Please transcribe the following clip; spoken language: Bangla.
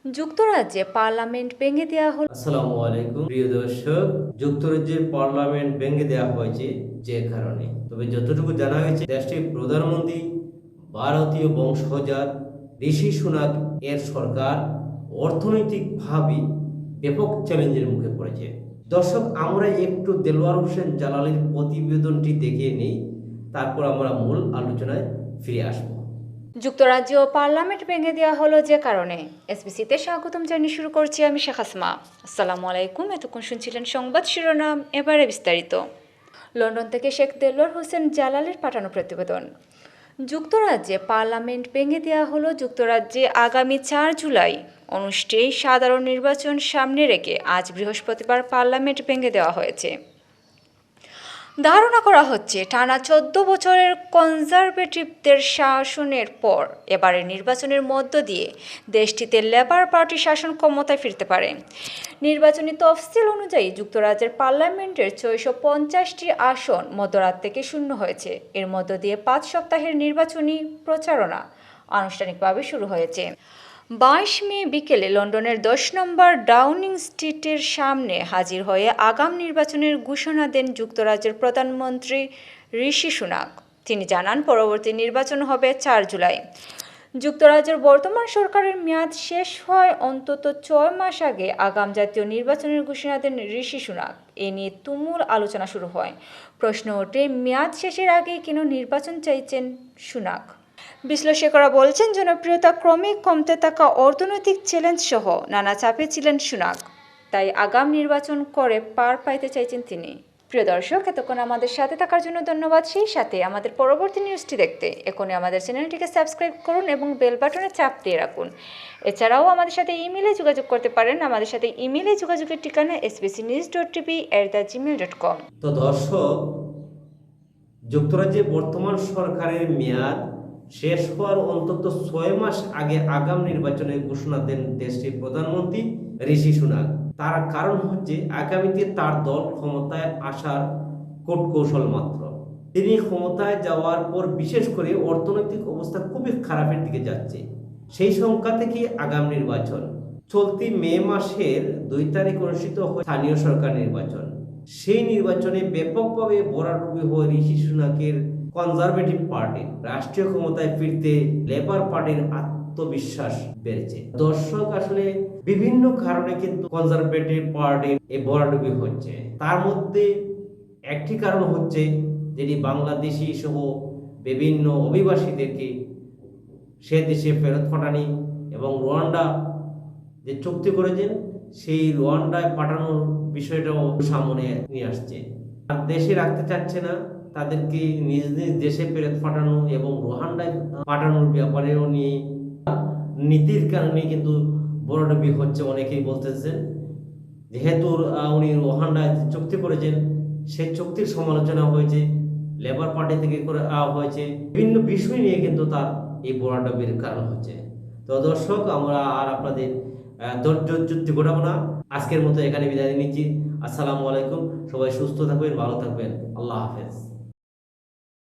যুক্তরাজ্যে পার্লামেন্ট ভেঙে দেওয়া হলো। আসসালামু আলাইকুম প্রিয় দর্শক, যুক্তরাজ্যের পার্লামেন্ট ভেঙে দেওয়া হয়েছে যে কারণে, তবে যতটুকু জানা হয়েছে দেশটির প্রধানমন্ত্রী ভারতীয় বংশজাত ঋষি সুনাক এর সরকার অর্থনৈতিকভাবে ব্যাপক চ্যালেঞ্জের মুখে পড়েছে। দর্শক, আমরা একটু দেলোয়ার হোসেন জালালের প্রতিবেদনটি দেখে নেই, তারপর আমরা মূল আলোচনায় ফিরে আসবো। যুক্তরাজ্য পার্লামেন্ট ভেঙে দেওয়া হলো যে কারণে। এসবিসিতে স্বাগতম জানিয়ে শুরু করছি আমি শেখ আসমা। আসসালামু আলাইকুম। এতক্ষণ শুনছিলেন সংবাদ শিরোনাম, এবারে বিস্তারিত। লন্ডন থেকে শেখ দেলোয়ার হোসেন জালালের পাঠানো প্রতিবেদন। যুক্তরাজ্যে পার্লামেন্ট ভেঙে দেওয়া হলো। যুক্তরাজ্যে আগামী ৪ জুলাই অনুষ্ঠেয় সাধারণ নির্বাচন সামনে রেখে আজ বৃহস্পতিবার পার্লামেন্ট ভেঙে দেওয়া হয়েছে। ধারণা করা হচ্ছে টানা ১৪ বছরের কনজারভেটিভদের শাসনের পর এবারের নির্বাচনের মধ্য দিয়ে দেশটিতে লেবার পার্টি শাসন ক্ষমতায় ফিরতে পারে। নির্বাচনী তফসিল অনুযায়ী যুক্তরাজ্যের পার্লামেন্টের ৬৫০টি আসন মধ্যরাত থেকে শূন্য হয়েছে। এর মধ্য দিয়ে ৫ সপ্তাহের নির্বাচনী প্রচারণা আনুষ্ঠানিকভাবে শুরু হয়েছে। ২২ মে বিকেলে লন্ডনের ১০ নম্বর ডাউনিং স্ট্রিটের সামনে হাজির হয়ে আগাম নির্বাচনের ঘোষণা দেন যুক্তরাজ্যের প্রধানমন্ত্রী ঋষি সুনাক। তিনি জানান, পরবর্তী নির্বাচন হবে ৪ জুলাই। যুক্তরাজ্যের বর্তমান সরকারের মেয়াদ শেষ হয় অন্তত ৬ মাস আগে আগাম জাতীয় নির্বাচনের ঘোষণা দেন ঋষি সুনাক। এ নিয়ে তুমুল আলোচনা শুরু হয়। প্রশ্ন ওঠে, মেয়াদ শেষের আগেই কেন নির্বাচন চাইছেন সুনাক? বিশ্লেষকেরা বলছেন, জনপ্রিয়তা ক্রমেই কমতে থাকা, অর্থনৈতিক চ্যালেঞ্জ সহ নানা চাপে ছিলেন সুনাক। তাই আগাম নির্বাচন করে পার পাইতে চাইছেন তিনি। প্রিয় দর্শক, এতক্ষণ আমাদের সাথে থাকার জন্য ধন্যবাদ। সেই সাথে আমাদের পরবর্তী নিউজটি দেখতে এখনই আমাদের চ্যানেলটিকে সাবস্ক্রাইব করুন এবং বেল বাটনে চাপ দিয়ে রাখুন। এছাড়াও আমাদের সাথে ইমেইলে যোগাযোগ করতে পারেন। আমাদের সাথে ইমেইলে যোগাযোগের ঠিকানা sbcnews.tv@gmail.com। তো দর্শক, যুক্তরাজ্যে বর্তমান সরকারের মেয়াদ শেষ হওয়ার অন্তত ৬ মাস আগে আগাম নির্বাচনের ঘোষণা দেন দেশটির প্রধানমন্ত্রী ঋষি সুনাক। তার কারণ হচ্ছে আগামীতে তার দল ক্ষমতায় আসার কূটকৌশল মাত্র। তিনি ক্ষমতায় যাওয়ার পর বিশেষ করে অর্থনৈতিক অবস্থা খুবই খারাপের দিকে যাচ্ছে। সেই সংখ্যা থেকে আগাম নির্বাচন চলতি মে মাসের ২ তারিখ অনুষ্ঠিত হয় স্থানীয় সরকার নির্বাচন। সেই নির্বাচনে ব্যাপকভাবে ভরাডুবি হয় ঋষি সুনাকের কনজারভেটিভ পার্টি। রাষ্ট্রীয় ক্ষমতায় ফিরতে লেবার পার্টির আত্মবিশ্বাস বেড়েছে। দর্শক, আসলে বিভিন্ন কারণে কিন্তু কনজারভেটিভ পার্টির এই ভরাডুবি হচ্ছে। তার মধ্যে একটি কারণ হচ্ছে যেটি বাংলাদেশি সহ বিভিন্ন অভিবাসীদেরকে সে দেশে ফেরত পাঠানি এবং রুয়ান্ডা যে চুক্তি করেছেন সেই রুয়ান্ডায় পাঠানোর বিষয়টাও সামনে নিয়ে আসছে। আর দেশে রাখতে চাচ্ছে না, তাদেরকে নিজ নিজ দেশে ফেরত পাঠানো এবং রুয়ান্ডায় পাঠানোর ব্যাপারেও নিয়ে নীতির কারণে কিন্তু বড়ডুবি হচ্ছে। অনেকেই বলতেছেন, যেহেতু উনি রুয়ান্ডায় চুক্তি করেছেন, সেই চুক্তির সমালোচনা হয়েছে, লেবার পার্টি থেকে করে হয়েছে, বিভিন্ন বিষয় নিয়ে কিন্তু তার এই বড়ডুবির কারণ হচ্ছে। তো দর্শক, আমরা আর আপনাদের ধৈর্য ঘটাবো না। আজকের মতো এখানে বিদায় নিচ্ছি। আসসালামু আলাইকুম। সবাই সুস্থ থাকবেন, ভালো থাকবেন। আল্লাহ হাফেজ।